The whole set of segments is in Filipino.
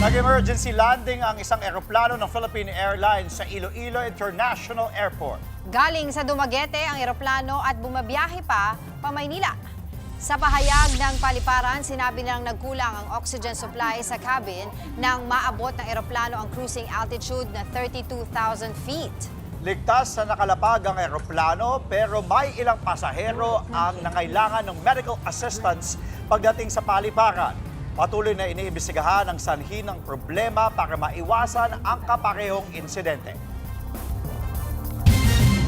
Nag-emergency landing ang isang eroplano ng Philippine Airlines sa Iloilo International Airport. Galing sa Dumaguete ang eroplano at bumabiyahe pa Maynila. Sa pahayag ng paliparan, sinabi nilang nagkulang ang oxygen supply sa cabin nang maabot ng eroplano ang cruising altitude na 32,000 feet. Ligtas sa nakalapag ang eroplano pero may ilang pasahero ang nangailangan ng medical assistance pagdating sa paliparan. Patuloy na iniimbestigahan ang sanhi ng problema para maiwasan ang kaparehong insidente.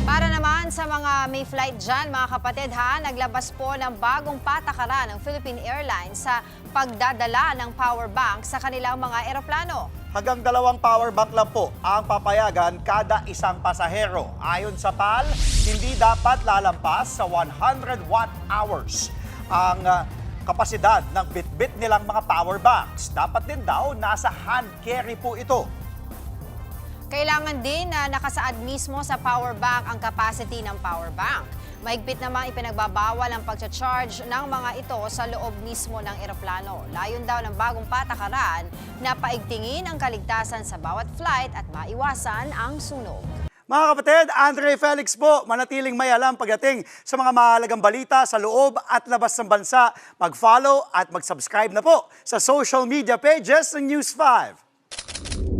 Para naman sa mga may flight dyan, mga kapatid naglabas po ng bagong patakaran ng Philippine Airlines sa pagdadala ng power bank sa kanilang mga eroplano. Hanggang 2 power bank lang po ang papayagan kada isang pasahero. Ayon sa PAL, hindi dapat lalampas sa 100 watt-hours ang kapasidad ng bitbit nilang mga power banks. Dapat din daw nasa hand carry po ito. Kailangan din na nakasaad mismo sa power bank ang capacity ng power bank. Mahigpit namang ipinagbabawal ang pagcha-charge ng mga ito sa loob mismo ng eroplano. Layon daw ng bagong patakaran na paigtingin ang kaligtasan sa bawat flight at maiwasan ang sunog. Mga kapatid, Andre Felix po, manatiling may alam pagdating sa mga mahalagang balita sa loob at labas ng bansa. Mag-follow at mag-subscribe na po sa social media pages ng News 5.